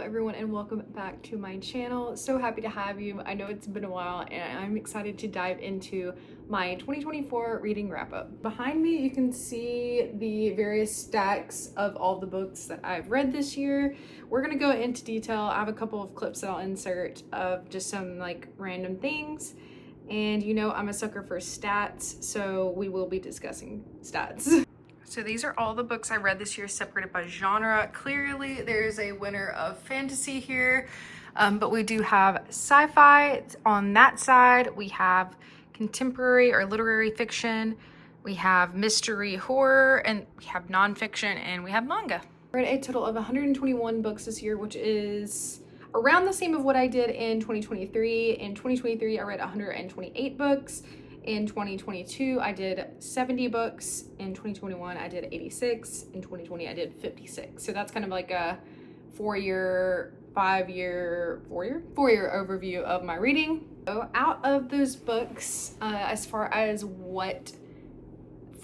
everyone, and welcome back to my channel. So happy to have you. I know it's been a while and I'm excited to dive into my 2024 reading wrap-up. Behind me you can see the various stacks of all the books that I've read this year. We're gonna go into detail. I have a couple of clips that I'll insert of just some like random things, and you know I'm a sucker for stats, so we will be discussing stats. So these are all the books I read this year separated by genre. Clearly there's a winner of fantasy here, but we do have sci-fi on that side. We have contemporary or literary fiction. We have mystery horror, and we have nonfiction, and we have manga. I read a total of 121 books this year, which is around the same of what I did in 2023. In 2023, I read 128 books. In 2022, I did 70 books. In 2021, I did 86. In 2020, I did 56. So that's kind of like a four-year overview of my reading. So out of those books, as far as what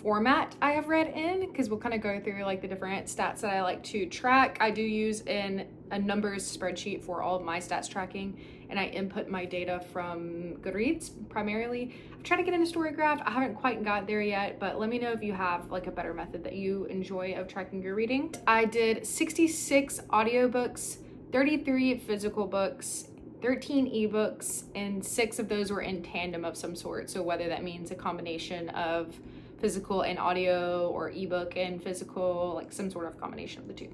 format I have read in, because we'll kind of go through like the different stats that I like to track. I do use a numbers spreadsheet for all of my stats tracking, and I input my data from Goodreads primarily. I've tried to get into Storygraph. I haven't quite got there yet, but let me know if you have like a better method that you enjoy of tracking your reading. I did 66 audiobooks, 33 physical books, 13 ebooks, and 6 of those were in tandem of some sort. So whether that means a combination of physical and audio, or ebook and physical, like some sort of combination of the two.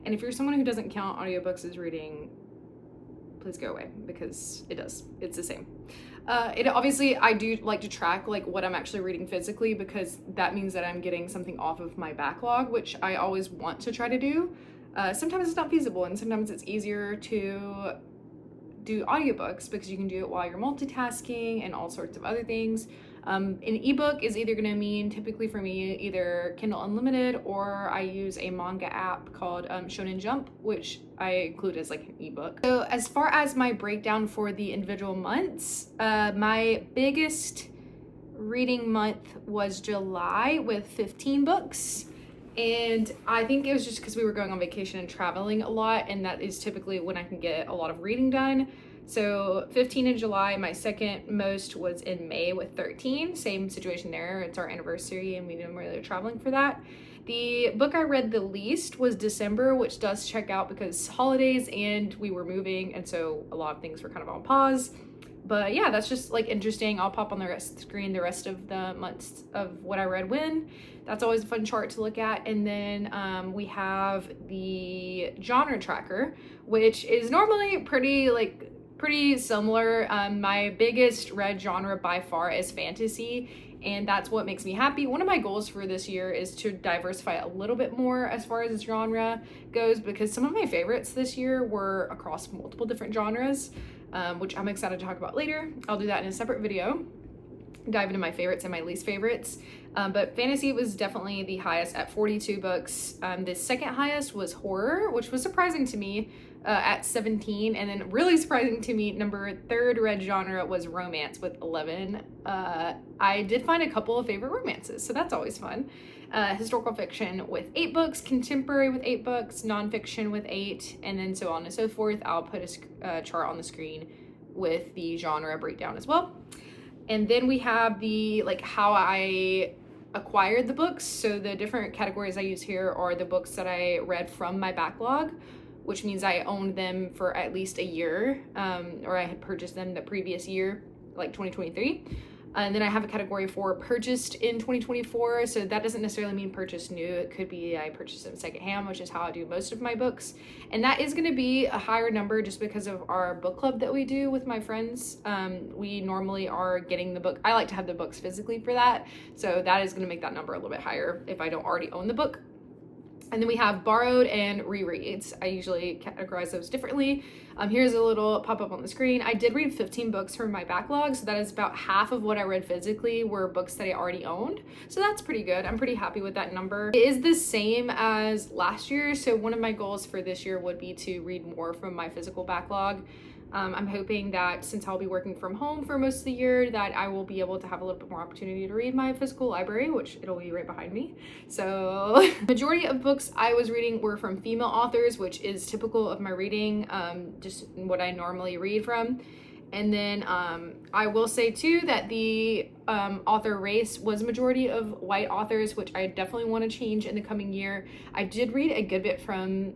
And if you're someone who doesn't count audiobooks as reading, please go away, because it does. It's the same. Obviously, I do like to track like what I'm actually reading physically, because that means that I'm getting something off of my backlog, which I always want to try to do. Sometimes it's not feasible, and sometimes it's easier to do audiobooks because you can do it while you're multitasking and all sorts of other things. An ebook is either going to mean, typically for me, either Kindle Unlimited, or I use a manga app called Shonen Jump, which I include as like an ebook. So as far as my breakdown for the individual months, my biggest reading month was July with 15 books. And I think it was just because we were going on vacation and traveling a lot, and that is typically when I can get a lot of reading done. So 15 in July. My second most was in May with 13. Same situation there. It's our anniversary and we didn't really traveling for that. The book I read the least was December, which does check out because holidays and we were moving, and so a lot of things were kind of on pause. But yeah, that's just like interesting. I'll pop on the screen the rest of the months of what I read when. That's always a fun chart to look at. And then we have the genre tracker, which is normally pretty similar. My biggest read genre by far is fantasy, and that's what makes me happy. One of my goals for this year is to diversify a little bit more as far as genre goes, because some of my favorites this year were across multiple different genres, which I'm excited to talk about later. I'll do that in a separate video, dive into my favorites and my least favorites. But fantasy was definitely the highest at 42 books. The second highest was horror, which was surprising to me, at 17. And then really surprising to me, third read genre was romance with 11. I did find a couple of favorite romances, so that's always fun. Historical fiction with 8 books, contemporary with 8 books, nonfiction with 8, and then so on and so forth. I'll put a chart on the screen with the genre breakdown as well. And then we have the how I acquired the books. So the different categories I use here are the books that I read from my backlog, which means I owned them for at least a year, or I had purchased them the previous year, like 2023. And then I have a category for purchased in 2024. So that doesn't necessarily mean purchased new. It could be I purchased them secondhand, which is how I do most of my books. And that is going to be a higher number just because of our book club that we do with my friends. We normally are getting the book. I like to have the books physically for that. So that is going to make that number a little bit higher if I don't already own the book. And then we have borrowed and rereads. I usually categorize those differently. Here's a little pop-up on the screen. I did read 15 books from my backlog, so that is about half of what I read physically were books that I already owned. So that's pretty good. I'm pretty happy with that number. It is the same as last year, so one of my goals for this year would be to read more from my physical backlog. I'm hoping that since I'll be working from home for most of the year, that I will be able to have a little bit more opportunity to read my physical library, which it'll be right behind me. So majority of books I was reading were from female authors, which is typical of my reading, just what I normally read from. And then I will say too that the author race was a majority of white authors, which I definitely want to change in the coming year. I did read a good bit from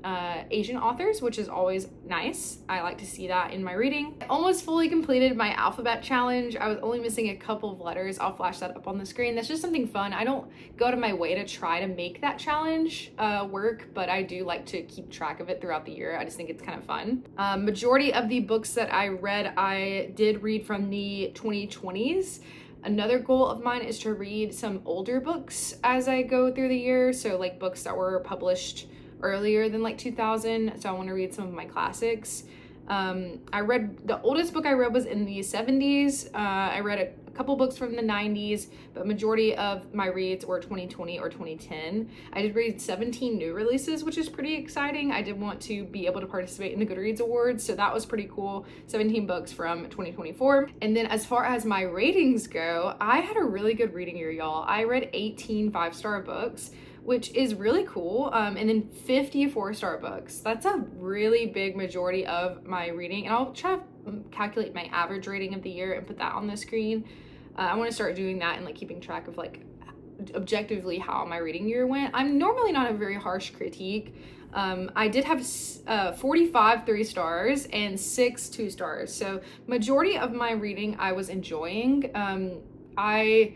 Asian authors, which is always nice. I like to see that in my reading. I almost fully completed my alphabet challenge. I was only missing a couple of letters. I'll flash that up on the screen. That's just something fun. I don't go out of my way to try to make that challenge work, but I do like to keep track of it throughout the year. I just think it's kind of fun. Majority of the books that I read, I did read from the 2020s. Another goal of mine is to read some older books as I go through the year. So like books that were published earlier than like 2000. So I want to read some of my classics. The oldest book I read was in the 70s. I read a couple books from the 90s, but majority of my reads were 2020 or 2010. I did read 17 new releases, which is pretty exciting. I did want to be able to participate in the Goodreads Awards, so that was pretty cool. 17 books from 2024. And then as far as my ratings go, I had a really good reading year, y'all. I read 18 5-star books, which is really cool. And then 50 4-star books. That's a really big majority of my reading. And I'll try to calculate my average rating of the year and put that on the screen. I want to start doing that and like keeping track of like objectively how my reading year went. I'm normally not a very harsh critique. I did have 45 3 stars and 6 2 stars. So majority of my reading I was enjoying. I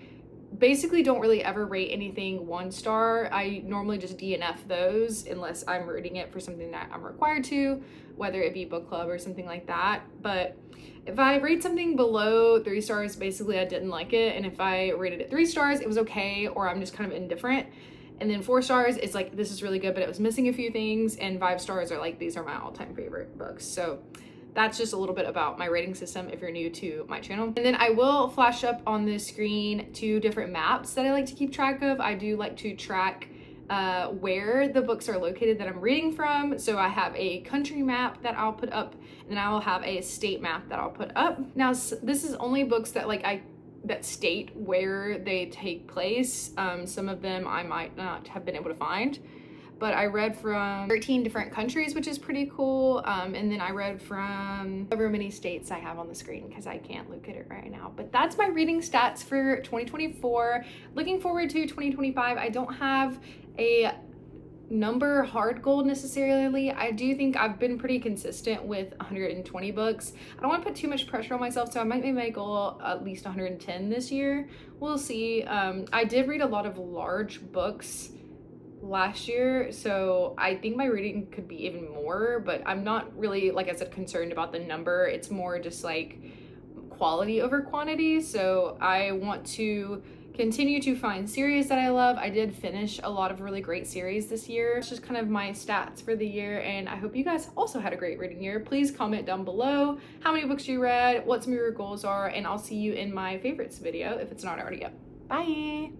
basically don't really ever rate anything 1 star. I normally just DNF those unless I'm reading it for something that I'm required to, whether it be book club or something like that. But if I rate something below 3 stars, basically I didn't like it. And if I rated it 3 stars, it was okay, or I'm just kind of indifferent. And then 4 stars, it's like, this is really good, but it was missing a few things. And 5 stars are like, these are my all-time favorite books. So that's just a little bit about my rating system if you're new to my channel. And then I will flash up on the screen 2 different maps that I like to keep track of. I do like to track where the books are located that I'm reading from. So I have a country map that I'll put up, and then I will have a state map that I'll put up. Now, this is only books that that state where they take place. Some of them I might not have been able to find. But I read from 13 different countries, which is pretty cool. And then I read from however many states I have on the screen because I can't look at it right now. But that's my reading stats for 2024. Looking forward to 2025. I don't have a number hard goal necessarily. I do think I've been pretty consistent with 120 books. I don't want to put too much pressure on myself, so I might make my goal at least 110 this year. We'll see. I did read a lot of large books last year, so I think my reading could be even more, but I'm not really, like I said, concerned about the number. It's more just like quality over quantity. So I want to continue to find series that I love. I did finish a lot of really great series this year. It's just kind of my stats for the year, and I hope you guys also had a great reading year. Please comment down below how many books you read, what some of your goals are, and I'll see you in my favorites video if it's not already up. Bye!